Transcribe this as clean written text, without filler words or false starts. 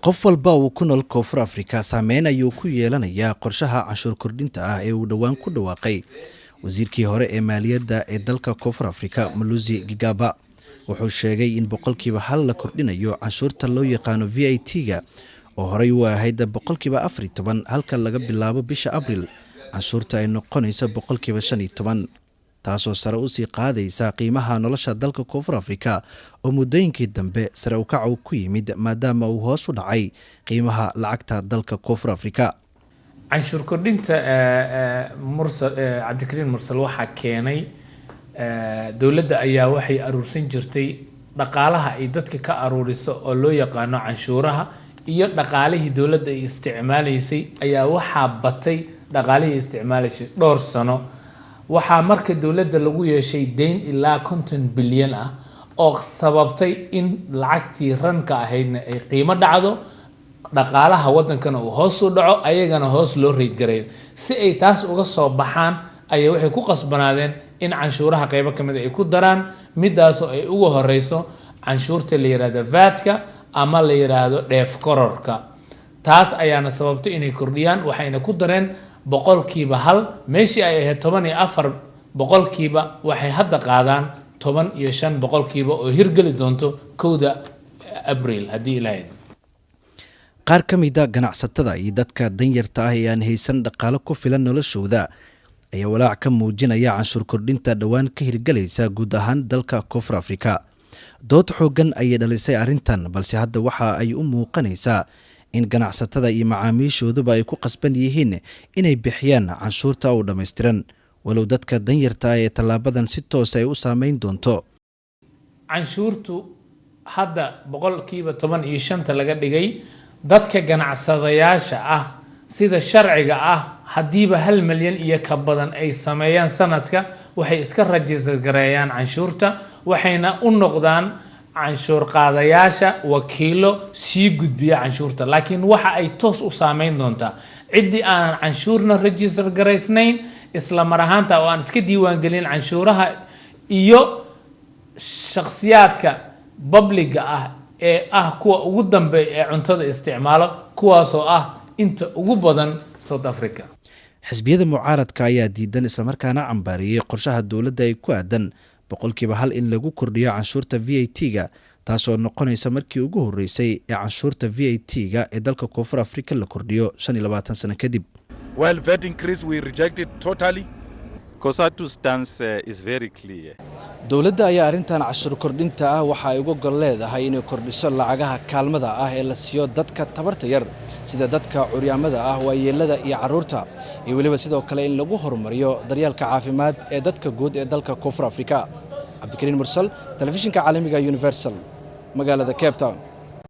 qof walba uu ku nool Koonfur Afrika saameyn ayuu ku yeelanayaa qorshaha canshuur kordhinta ah ee uu dhawaan ku dhawaaqay wasiirkii hore ee maaliyadda ee dalka Koonfur Afrika Muluzi Gigaba wuxuu sheegay in boqolkiiba hal la kordhinayo canshuurta loo yaqaano VAT-ga oo horey u ahayd boqolkiiba 14 halka laga bilaabo bisha Abriil canshuurta ay noqonayso boqolkiiba 15 taasoo sare u sii qaadaysa qiimaha nolosha dalka Koonfur Afrika oo muddooyinkii dambe sare u kac ku yimid maadaama uu hoos u dhacay qiimaha lacagta dalka Koonfur Afrika. canshuur kordhinta Cabdikariin Mursal waxa keenay dawladda ayaa waxay aruursan jirtay dhaqaalaha ay dadka ka aruuriso oo loo yaqaano canshuuraha iyo dhaqaalihii dawladda ay isticmaalaysay ayaa waxa batay dhaqaalihii isticmaalaysay dhowr sano waxaa marka dawladda lagu yeeshay deyn ilaa 50 bilyan ah oo sababtay in lacagtii ranka ahaydna ay qiimo dhacdo dhaqaalaha wadankana uu hoos u dhaco ayagana hoos loo reed gareeyo si ay taas uga soo baxaan ayay waxay ku qasbanaadeen in canshuuraha qaybo kamid ay ku daraan midaas oo ay ugu horeyso canshuurta la yiraahdo VAT-ka ama la yiraahdo dheef kororka taas ayaana sababtay inay kordhiyaan waxayna ku dareen boqolkiiba hal meeshii ay ahayd 14 boqolkiiba waxay hadda qaadaan 15 boqolkiiba oo hirgeli doonto 1 Abriil haddii ilaahay qaar ka mid ah ganacsatada iyo dadka danyarta ah ee aan haysan dhaqaale ku filan noloshooda ayaa walaac ka muujinaya canshuur kordhinta dhawaan ka hirgalaysa guud ahaan dalka Koonfur Afrika dood xoogan ayay dhalisay arrintan balse hadda waxa ay u muuqanaysaa in ganacsatada iyo macaamiishooduba ay ku qasban yihiin inay bixiyaan canshuurta oo dhameystiran walow dadka danyarta ah ee talaabadan si toos ay u saameyn doonto canshuurtu hadda boqolkiiba 15 laga dhigay dadka ganacsadayaasha ah sida sharciga ah hadiiba 1 milyan iyo ka badan ay sameeyaan sanadka waxay iska rajistar gareeyaan canshuurta waxayna u noqdaan canshuur qaadayaasha wakiilo sii gudbiya canshuurta laakiin waxa ay toos u saameyn doontaa cidii aan canshuurna rajistar gareysnayn isla mar ahaanta oo aan iska diiwaan gelin canshuuraha iyo shakhsiyaadka public ah ee ah kuwa ugu dambeeya ee cuntada isticmaalo kuwaas oo ah inta ugu badan South Africa xisbiyada mucaaradka ayaa diidan isla markaana cambaariyay qorshaha dawladda ay ku aadan boqolkiiba hal in lagu kordhiyo canshuurta VAT-ga taasoo noqonaysa markii ugu horeysay ee canshuurta VAT-ga ee dalka Koonfur Afrika la kordhiyo 25 sano kadib. While VAT increase we reject it totally. COSATU stance is very clear. Dawladda ayaa arrintan canshuur kordhinta ah waxa ay uga gol leedahay inay kordhiso lacagaha kaalmada ah ee la siiyo dadka tabarta yar sida dadka curyaamada ah waayeelada iyo caruurta iyo waliba sidoo kale in lagu horumariyo daryeelka caafimaad ee dadka guud ee dalka Koonfur Afrika. Cabdikariin Mursal, telefishinka caalamiga Universal, magaalada Cape Town.